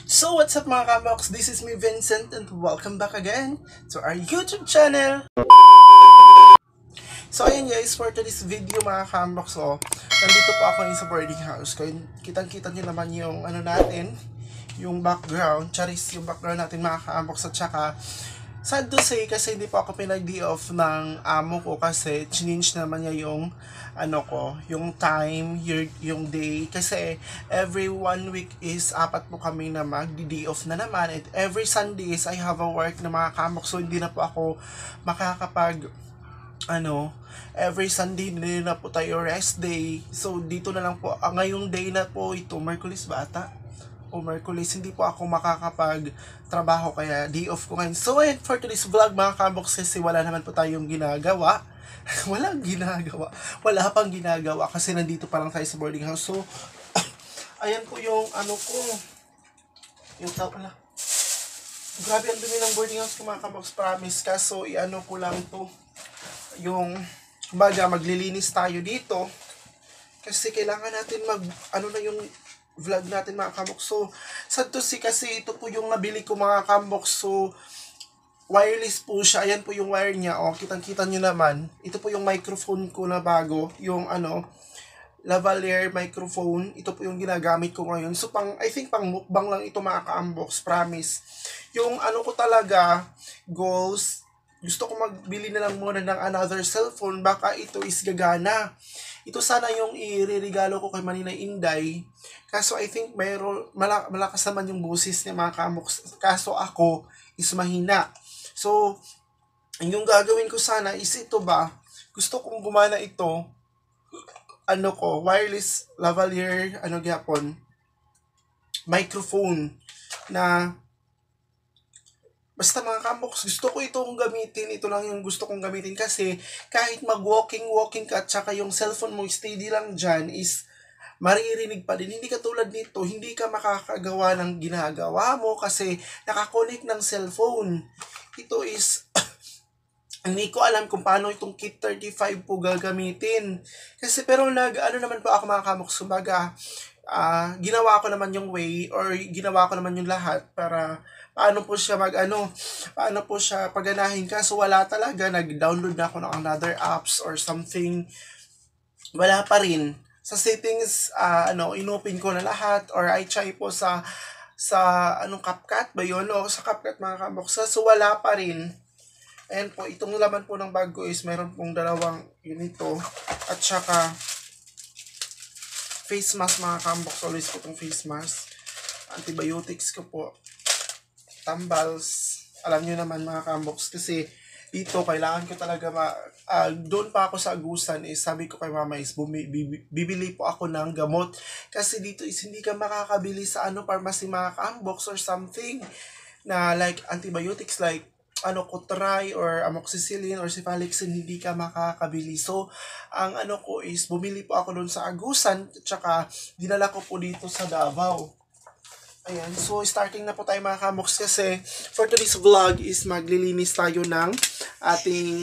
So what's up mga kamoks? This is me Vincent and welcome back again to our YouTube channel. So ayan guys, for today's video mga kamoks, nandito po ako sa boarding house. Kitang-kita nyo naman yung natin, yung background, yung background natin mga kamoks. At saka sad to say kasi hindi po ako pinag-day off ng amo ko kasi change naman niya yung yung time, yung day. Kasi every 1 week is apat po kami na mag-day off na naman. And every Sundays, I have a work na mga kamok. So, hindi na po ako makakapag, every Sunday na po tayo rest day. So, dito na lang po. Ngayong day na po ito, Merkulis ba ata? O Merkulis, hindi po ako makakapag trabaho kaya day off ko ngayon. So, for today's vlog mga kamok, kasi wala naman po tayong ginagawa. Wala pang ginagawa kasi nandito pa lang tayo sa boarding house. So, ayan po yung yung tao pala. Grabe ang dumi ng boarding house ko mga kabox, promise ka. So, ko lang to. Yung, maglilinis tayo dito. Kasi kailangan natin yung vlog natin mga kabox. So, sad to see kasi ito po yung nabili ko mga kabox. So, wireless po siya. Ayan po yung wire niya. Kitang-kita nyo naman. Ito po yung microphone ko na bago. Yung lavalier microphone. Ito po yung ginagamit ko ngayon. So, I think pang mukbang lang ito mga ka-unbox. Promise. Yung ko talaga, goals, gusto ko magbili na lang muna ng another cellphone. Baka ito is gagana. Ito sana yung iririgalo ko kay Manina Inday. Kaso I think malakas naman yung busis niya mga ka-unbox. Kaso ako is mahina. So, yung gagawin ko sana is ito ba, gusto kong gumana ito, wireless lavalier, gyapon, microphone, na, basta mga kamoks, gusto ko itong gamitin, ito lang yung gusto kong gamitin kasi kahit mag-walking ka at saka yung cellphone mo steady lang dyan is maririnig pa din. Hindi katulad nito, hindi ka makakagawa ng ginagawa mo kasi nakakonect ng cellphone. Ito is, hindi ko alam kung paano itong Kit 35 po gagamitin. Kasi pero naman po ako mga kamoks, ginawa ko naman yung way or ginawa ko naman yung lahat para paano po siya paano po siya paganahin. Kaso wala talaga, nag-download na ako ng another apps or something. Wala pa rin. Sa settings, inopen ko na lahat or I try po sa CapCut ba yun? O sa CapCut mga kaboksa. So, wala pa rin. Ayan po, itong laman po ng bag ko is meron pong dalawang ganito. At saka, face mask mga kaboksa. Always po itong face mask. Antibiotics ko po. Tambals. Alam nyo naman mga kaboksa. Kasi, dito, kailangan ko talaga doon pa ako sa Agusan is sabi ko kay mama is bibili po ako ng gamot kasi dito is hindi ka makakabili sa pharmacy mga ka-unbox or something na like antibiotics like Cotray or amoxicillin or cephalexin, hindi ka makakabili. So ang ko is bumili po ako doon sa Agusan at saka dinala ko po dito sa Davao. Ayan, so starting na po tayo mga kamoks kasi for today's vlog is maglilinis tayo ng ating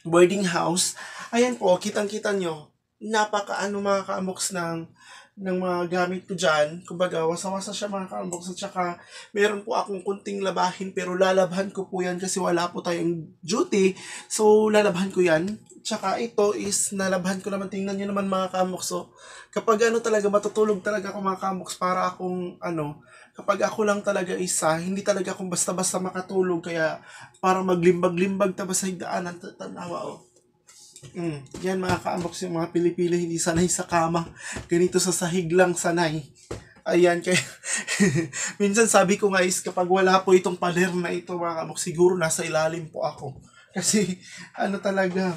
boarding house. Ayan po, kitang-kita nyo, mga kamoks ng mga gamit ko dyan. Kumbaga, wasa-wasa siya mga kamoks at saka meron po akong kunting labahin pero lalabhan ko po yan kasi wala po tayong duty. So, lalabhan ko yan. Tsaka ito is nalabhan ko naman. Tingnan nyo naman mga kamoks. So, kapag talaga matutulog talaga ako mga kamoks para akong kapag ako lang talaga isa, hindi talaga akong basta-basta makatulog kaya parang maglimbag-limbag tapos sa higdaanan tanawa Yan mga kamoks, yung mga Pilipino hindi sanay sa kama. Ganito sa sahig lang sanay. Ayan, kaya minsan sabi ko nga is kapag wala po itong pader na ito mga kamoks, siguro nasa ilalim po ako. Kasi talaga,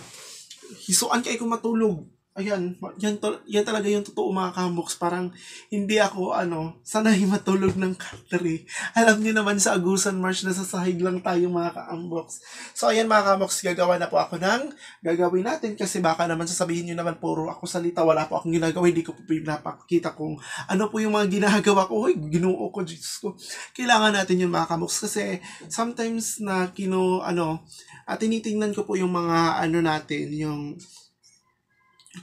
hisuan kayo kung matulog. Ayan, yan talaga yung totoo mga kamoks. Parang hindi ako sanay matulog ng country. Alam niyo naman sa Agusan March na sa sahig lang tayo mga ka-unbox. So ayan mga kamoks, gagawa na po ako ng gagawin natin kasi baka naman sasabihin niyo naman puro ako salita, wala po akong ginagawa, hindi ko po pinapakita kung ano po yung mga ginagawa ko. Hoy, Ginoo ko, Diyos ko. Kailangan natin yung mga kamoks kasi sometimes na tinitingnan ko po yung mga natin, yung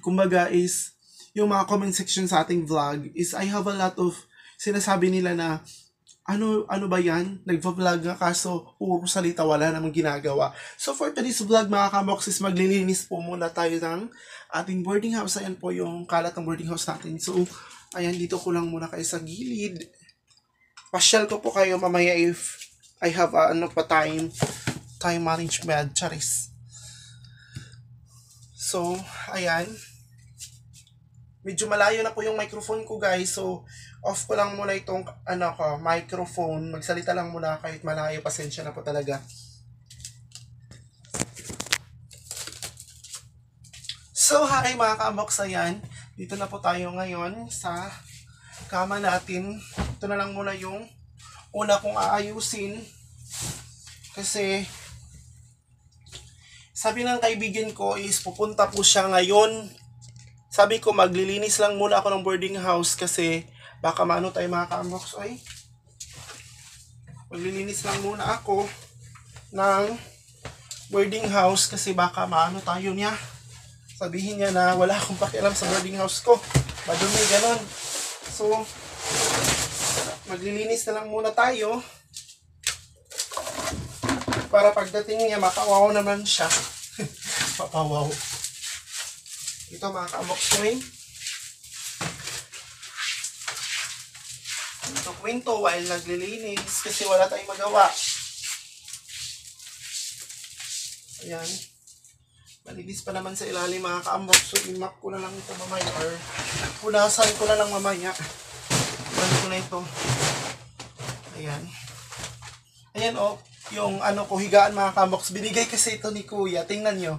kumbaga is yung mga comment section sa ating vlog is I have a lot of sinasabi nila na, ano ba yan? Nagpa-vlog nga kaso puro salita, wala namang ginagawa. So for today's vlog mga kamoks, maglilinis po muna tayo ng ating boarding house. Ayan po yung kalat ng boarding house natin. So ayan, dito ko lang muna kayo sa gilid. Pasyal ko po kayo mamaya if I have time management, charis. So ayan, medyo malayo na po yung microphone ko guys. So off ko lang muna itong microphone. Magsalita lang muna kahit malayo. Pasensya na po talaga. So hi mga ka-unbox, ayan. Dito na po tayo ngayon sa kama natin. Ito na lang muna yung una kong aayusin. Kasi sabi ng kaibigan ko is pupunta po siya ngayon. Sabi ko maglilinis lang muna ako ng boarding house kasi baka maano tayo mga ka-unbox. Ay, maglilinis lang muna ako ng boarding house kasi baka maano tayo niya. Sabihin niya na wala akong pakialam sa boarding house ko. Madumi, ganon. So, maglilinis na lang muna tayo para pagdating niya makawaw naman siya. Papawaw. Ito mga ka-unbox ko eh. Ito kwento while naglilinis kasi wala tayong magawa. Ayan. Malinis pa naman sa ilalim mga ka-unbox. So i-map ko na lang ito mamaya or punasan ko na lang mamaya. Balik ko na ito. Ayan. Ayan oh. Yung ko higaan mga ka-unbox. Binigay kasi ito ni Kuya. Tingnan nyo.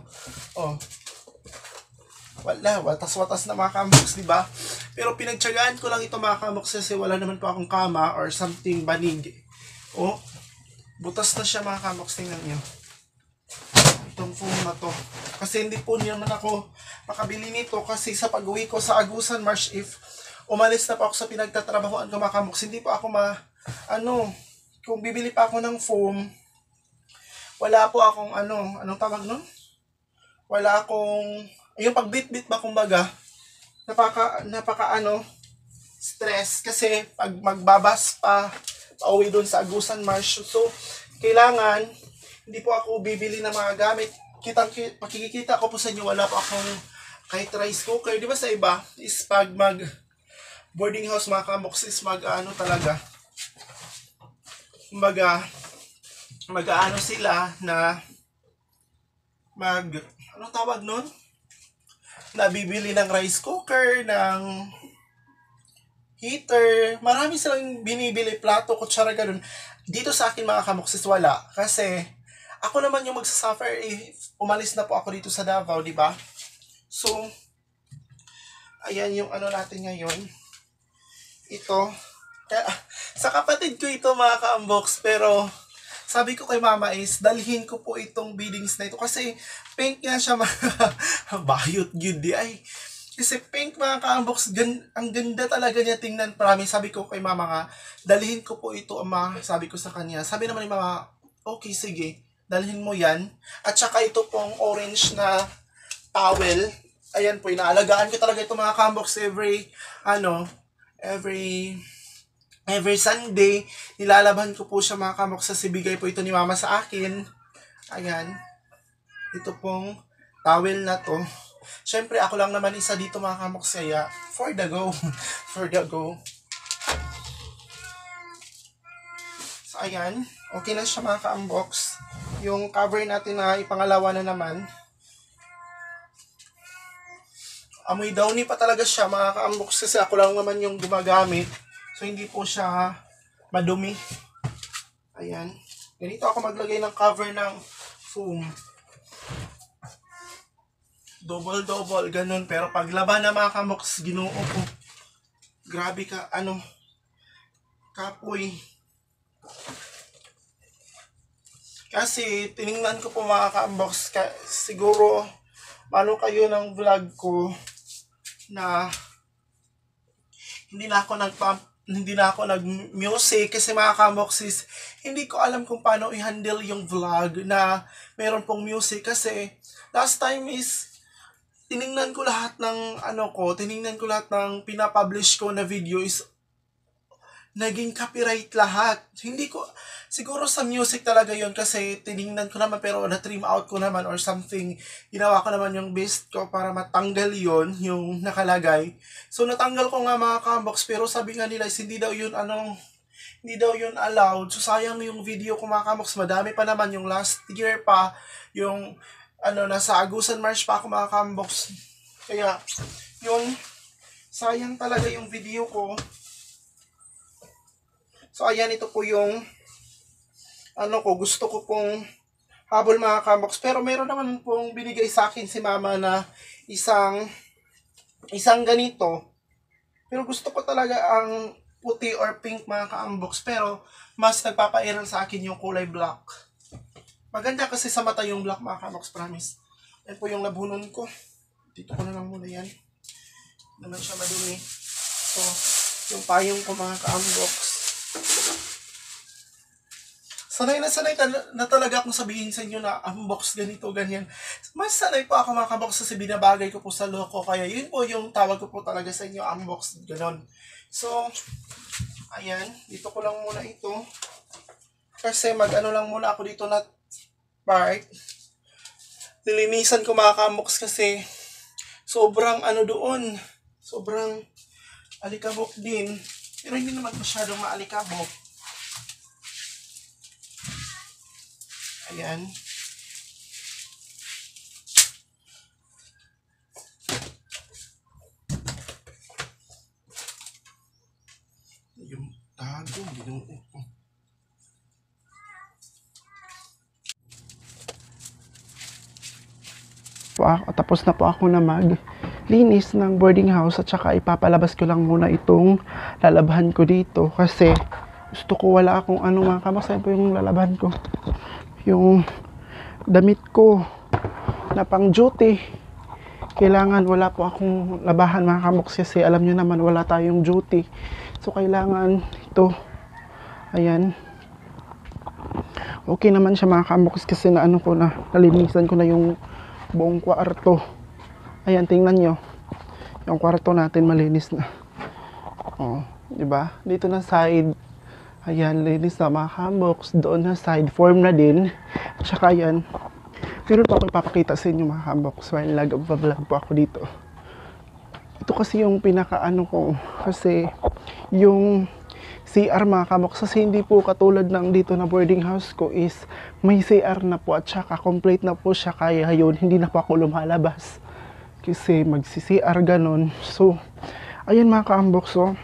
Oh. Wala, watas-watas na mga ka-unbox, diba? Pero pinagtsagaan ko lang ito mga ka-unbox kasi wala naman po akong kama or something banig. Oh, butas na siya mga ka-unbox, tingnan nyo. Itong foam na to. Kasi hindi po naman ako makabili nito kasi sa pag-uwi ko sa Agusan, March if umalis na po ako sa pinagtatrabahoan ko mga ka-unbox, hindi po ako kung bibili pa ako ng foam, wala po akong anong tawag nun? Wala akong yung pagbitbit ba kumbaga, napaka stress kasi pag magbabas pauwi doon sa Agusan Marsh. So kailangan hindi po ako bibili ng mga gamit. Pakikita ko po sa inyo, wala po akong kahit rice cooker. Di ba sa iba is pag mag boarding house mga ka-unbox is talaga kumbaga sila na anong tawag nun? Nabibili ng rice cooker, ng heater, marami silang binibili, plato, kutsara, ganun. Dito sa akin mga kamuksis wala. Kasi ako naman yung magsasuffer if umalis na po ako dito sa Davao, di ba? So, ayan yung natin ngayon. Ito. Sa kapatid ko ito mga ka-unbox, pero sabi ko kay mama is dalhin ko po itong beadings na ito kasi pink nga siya bayot yun di ay. Kasi pink mga ka-unbox, ang ganda talaga niya tingnan. Promise, sabi ko kay mama nga, dalhin ko po ito ama, sabi ko sa kanya. Sabi naman ni mama, okay sige, dalhin mo yan. At saka ito pong orange na towel. Ayan po, inaalagaan ko talaga ito mga ka-unbox every Sunday, nilalaban ko po siya mga kamok sa sibigay po ito ni mama sa akin. Ayan. Ito pong towel na to. Siyempre, ako lang naman isa dito mga kamok kaya for the go. For the go. So, ayan. Okay na siya mga ka-unbox. Yung cover natin na ipangalawa na naman. Amoy downy pa talaga siya mga ka-unbox kasi ako lang naman yung gumagamit. So, hindi po siya madumi. Ayan. Ganito ako maglagay ng cover ng foam. Double, ganun. Pero pag laban na mga kamoks, ginoo ko. Grabe ka, kapoy. Kasi, tiningnan ko po mga ka-unbox, siguro, paano kayo ng vlog ko na hindi na ako nag-music kasi mga kamoksis, hindi ko alam kung paano i-handle yung vlog na meron pong music kasi last time is tiningnan ko lahat ng pinapublish ko na video is naging copyright lahat. Hindi ko, siguro sa music talaga yon kasi tiningnan ko naman pero na-trim out ko naman or something. Ginawa ko naman yung best ko para matanggal yon yung nakalagay. So natanggal ko nga mga kambox pero sabi nga nila hindi daw yun hindi daw yun allowed. So sayang yung video ko mga kambox. Madami pa naman yung last year pa. Yung nasa Agusan March pa ako mga kambox. Kaya yun, sayang talaga yung video ko. So ayan, ito po yung gusto ko pong habol mga kambox. Pero meron naman pong binigay sa akin si mama na isang ganito. Pero gusto ko talaga ang puti or pink mga kambox. Pero mas nagpapairal sa akin yung kulay black. Maganda kasi sa mata yung black mga kambox, promise. Yan po yung nabunon ko. Dito ko na lang muna yan. Naman siya madumi. So, yung payong ko mga kambox. Sanay na talaga akong sabihin sa inyo na unbox ganito, ganyan. Mas sanay po ako mga kambox kasi binabagay ko po sa loko. Kaya yun po yung tawag ko po talaga sa inyo, unbox, ganon. So, ayan, dito ko lang muna ito. Kasi lang muna ako dito na part. Nilinisan ko mga kambox kasi sobrang doon. Sobrang alikabok din. Pero hindi naman masyadong maalikabok. Ayan. Yung tago, binuo ko. Tapos na po ako na maglinis ng boarding house at saka ipapalabas ko lang muna itong lalabahan ko dito kasi gusto ko wala akong mga kambox. Po yung lalabahan ko, yung damit ko na pang duty. Kailangan wala po akong labahan mga kambox kasi alam nyo naman wala tayong duty. So kailangan ito. Ayan. Okay naman siya mga kambox kasi nalinisan ko na yung buong kwarto. Ayan, tingnan nyo. Yung kwarto natin malinis na. Oh, di ba? Dito na side. Ayan, linis na mga kambox. Doon na side, form na din. Tsaka ayan. Pero pa ako ipapakita sa inyo mga kambox while nag-vlog po ako dito. Ito kasi yung pinaka ko. Kasi yung CR mga kambox, kasi hindi po katulad ng dito na boarding house ko is may CR na po at saka complete na po siya. Kaya yun, hindi na po ako lumalabas. Kasi magsi-CR ganon. So, ayan mga kambox, so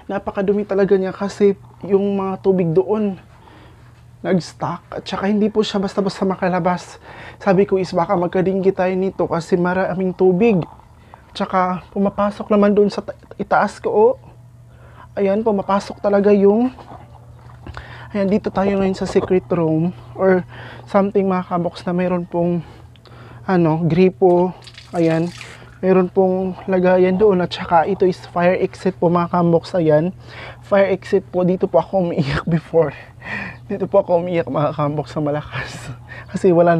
napakadumi talaga niya kasi yung mga tubig doon nag-stock at saka hindi po siya basta-basta makalabas. Sabi ko is baka magkadinggi tayo nito kasi maraming tubig. Tsaka pumapasok naman doon sa itaas ko. Oh. Ayan, pumapasok talaga yung ayan, dito tayo ngayon sa secret room or something mga kambox na mayroon pong gripo. Ayan, meron pong lagayan doon at saka ito is fire exit po mga kambox. Ayan, fire exit po. Dito po ako umiiyak before. Dito po ako umiiyak mga kambox sa malakas. Kasi wala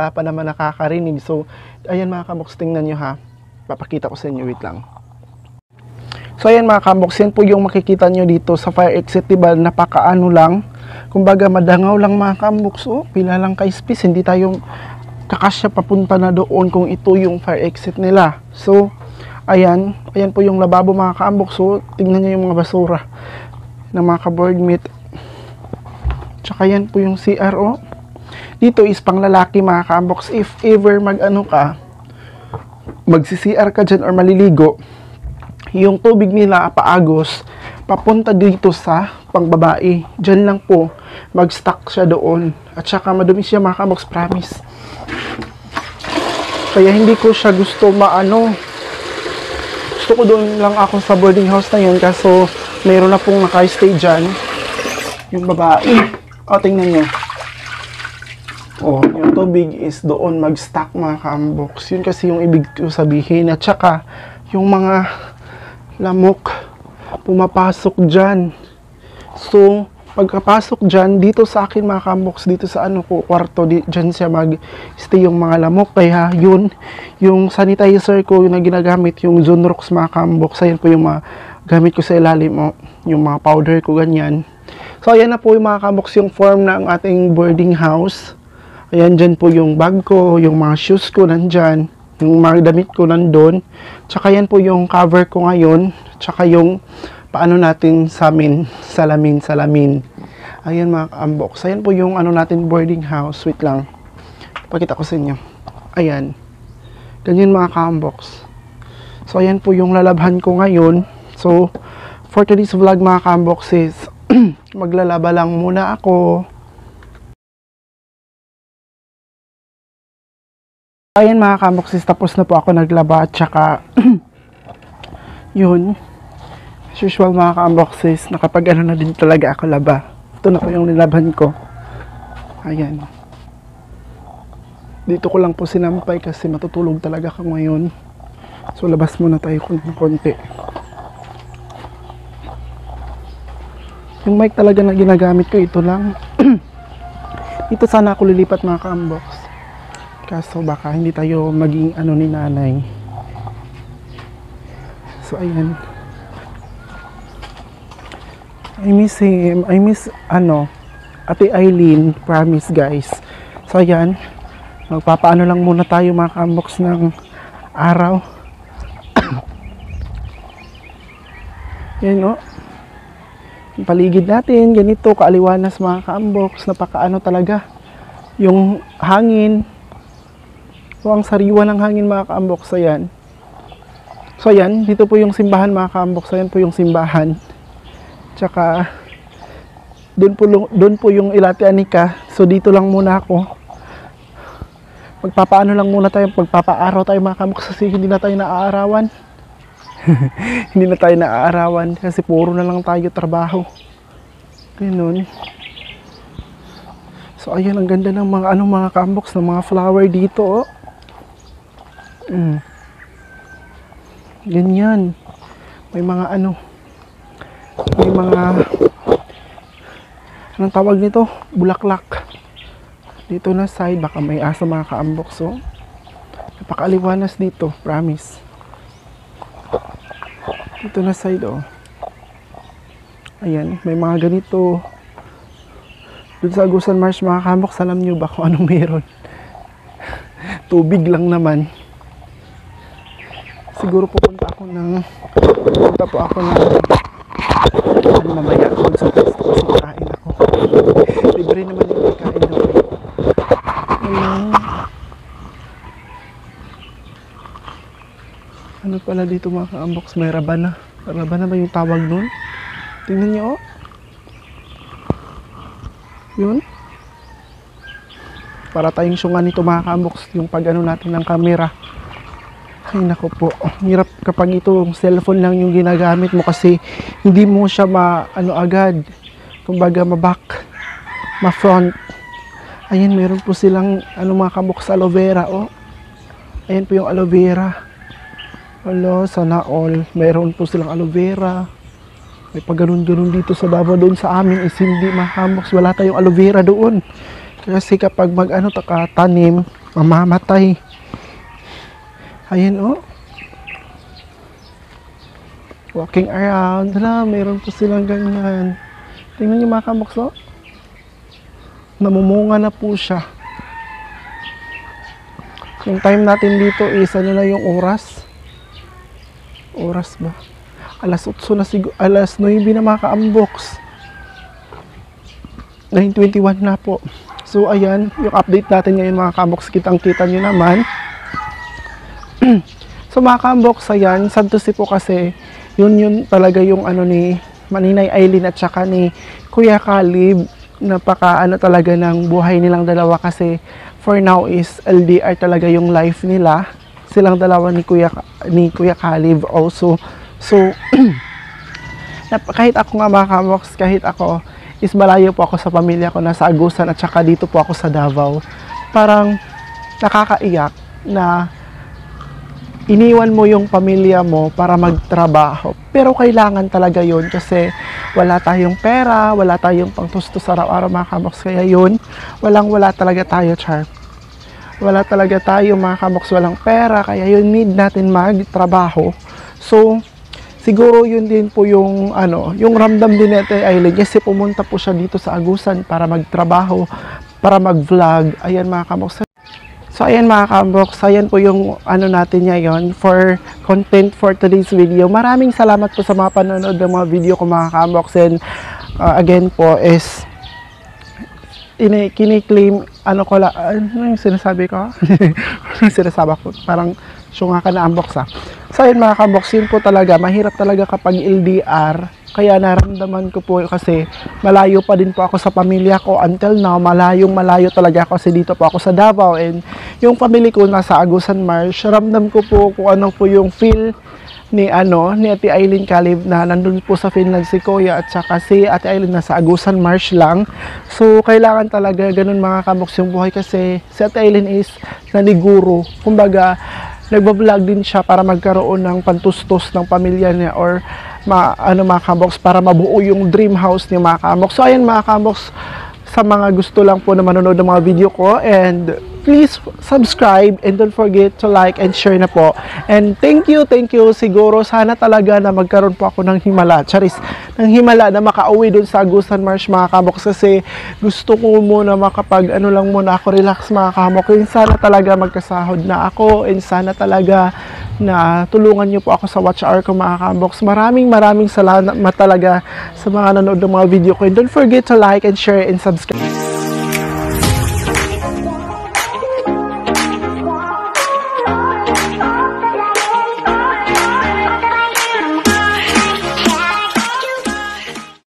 pa naman nakakarinig. So, ayan mga kambox, tingnan nyo ha. Papakita ko sa inyo, wait lang. So, ayan mga kambox, yan po yung makikita nyo dito sa fire exit. Diba, lang. Kumbaga, madangaw lang mga kambox. Oh, pila lang kay space. Hindi tayo kakasya papunta na doon kung ito yung fire exit nila. So, ayan po yung lababo mga kambox. So, tingnan nyo yung mga basura ng mga ka-boardmate. Tsaka yan po yung CR. Oh. Dito is pang lalaki mga kambox. If ever magsi-CR ka dyan or maliligo, yung tubig nila paagos papunta dito sa pangbabae. Diyan lang po mag-stock siya doon. At saka madumi siya mga kambox, promise. Kaya hindi ko siya gusto gusto ko doon lang ako sa boarding house na yun kaso mayroon na pong naka-stay dyan yung babae. O, tingnan nyo. O, yung tubig is doon mag-stock mga kambox. Yun kasi yung ibig ko sabihin. At saka yung mga lamok pumapasok dyan. So, pagkapasok dyan, dito sa akin mga kambox, dito sa kwarto, dyan siya mag-stay yung mga lamok. Kaya yun, yung sanitizer ko na ginagamit, yung Zonrox mga kambox, ayan po yung mga gamit ko sa ilalim mo, yung mga powder ko, ganyan. So, ayan na po yung mga kabox, yung form ng ating boarding house. Ayan, dyan po yung bag ko, yung mga shoes ko nandyan, yung mga damit ko nandun. Tsaka yan po yung cover ko ngayon, tsaka yung paano natin salamin. Ayan mga ka-unbox. Ayan po yung ano natin boarding house. Wait lang. Pakita ko sa inyo. Ayan. Ganyan mga ka-unbox. So ayan po yung lalabhan ko ngayon. So for today's vlog mga ka-unbox is maglalaba lang muna ako. Ayan mga ka-unbox is tapos na po ako naglaba at saka yun. As usual mga ka-unbox is nakapag ano na din talaga ako laba. Ito na po yung nilabhan ko. Ayan. Dito ko lang po sinampay kasi matutulog talaga ako ngayon. So labas muna tayo ng konti. Yung mic talaga na ginagamit ko, ito lang. Ito sana ako lilipat mga ka-unbox. Kaso baka hindi tayo maging ano ni nanay. So ayan. I miss him. I miss Ate Eileen. Promise guys. So ayan. Magpapaano lang muna tayo mga ka-unbox ng araw. Yan o. Yung paligid natin. Ganito kaaliwanas mga ka-unbox. Napakaano talaga. Yung hangin. So ang sariwa ng hangin mga ka-unbox. Ayan. So ayan. Dito po yung simbahan mga ka-unbox. Ayan po yung simbahan. Tsaka doon po yung Ilate Anika. So dito lang muna ako. Magpapaano lang muna tayo, magpapaaraw tayo mga ka-unbox kasi hindi na tayo naaarawan. Hindi na tayo naaarawan kasi puro na lang tayo trabaho. Ganun. So ayan, ang ganda ng mga mga ka-unbox ng mga flower dito oh. Ganyan. May mga may mga anong tawag nito? Bulaklak. Dito na side, baka may asa mga ka-unbox oh. Napakaaliwanas dito, promise. Dito na side oh. Ayan, may mga ganito. Doon sa Agusan Marsh mga ka-unbox, alam nyo ba kung anong meron? Tubig lang naman. Siguro pupunta po ako ng mamaya magsutas kasi kain ako. Libre naman yung pagkain doon. Ano pala dito mga ka-unbox, may rabana. Rabana ba yung tawag nun? Tingnan nyo oh. Yun. Para tayong syungan nito mga ka-unbox, yung pag natin ng camera. Ay nako po, hirap kapag itong cellphone lang yung ginagamit mo kasi hindi mo siya agad. Kumbaga ma-back, ma-front. Ayan, meron po silang mga ka-unbox aloe vera oh. Ayan po yung aloe vera. Hello, sana all. Meron po silang aloe vera. May pagganun-ganun dito sa Davao. Doon sa amin is hindi mga ka-unbox, wala tayong aloe vera doon. Kasi kapag tanim, mamamatay. Ayan oh. Walking around. Hala, mayroon po silang ganyan. Tingnan niyo mga ka-unbox oh. Namumunga na po siya. Yung time natin dito is na yung oras? Oras ba? Alas 8 na siguro. Alas 9 na mga ka-unbox. 9:21 na po. So ayan, yung update natin ngayon mga ka-unbox. Kitang-kita nyo naman. So mga ka-unbox, ayan, sad to see po kasi yun talaga yung ni Maninay Eileen at saka ni Kuya Caleb. Napaka talaga ng buhay nilang dalawa kasi for now is LDR talaga yung life nila. Silang dalawa ni Kuya Caleb also. So kahit ako nga mga ka-unbox, kahit ako is malayo po ako sa pamilya ko, nasa Agusan at saka dito po ako sa Davao. Parang nakakaiyak na iniwan mo yung pamilya mo para magtrabaho. Pero kailangan talaga yun kasi wala tayong pera, wala tayong pangtustos araw-araw mga ka-unbox. Kaya yun, wala talaga tayo, char. Wala talaga tayo mga ka-unbox, walang pera. Kaya yun, need natin magtrabaho. So, siguro yun din po yung yung ramdam din ni Ate Aileen kasi pumunta po siya dito sa Agusan para magtrabaho, para mag-vlog. Ayan mga kabox. So ayan mga kabox, ayan po yung natin ngayon for content for today's video. Maraming salamat po sa mga panonood ng mga video ko mga kabox. And again po is kiniklaim ko lang, ano yung sinasabi ko? Yung sinasabi ko, parang syunga ka na unbox So ayun mga kabox, yun po talaga, mahirap talaga kapag LDR. Kaya naramdaman ko po kasi malayo pa din po ako sa pamilya ko until now, malayo talaga ako kasi dito po ako sa Davao and yung family ko nasa Agusan Marsh. Ramdam ko po kung ano po yung feel ni Ate Aileen Calib na nandun po sa Finland si Kuya at saka si Ate Aileen nasa Agusan Marsh lang. So kailangan talaga ganun mga kabox yung buhay kasi si Ate Aileen is naniguro. Kumbaga nagbablog din siya para magkaroon ng pantustos ng pamilya niya or mga kabox para mabuo yung dream house ni mga kabox. So ayan mga kabox, sa mga gusto lang po na manonood ng mga video ko, and please subscribe and don't forget to like and share na po. And thank you. Siguro sana talaga na magkaroon po ako ng himala. Ng himala na makauwi dun sa Agusan Marsh mga kabox kasi gusto ko muna lang muna ako relax mga kabox. And sana talaga magkasahod na ako and sana talaga na tulungan niyo po ako sa watch hour ko mga kabox. Maraming salamat talaga sa mga nanood ng mga video ko. And don't forget to like and share and subscribe.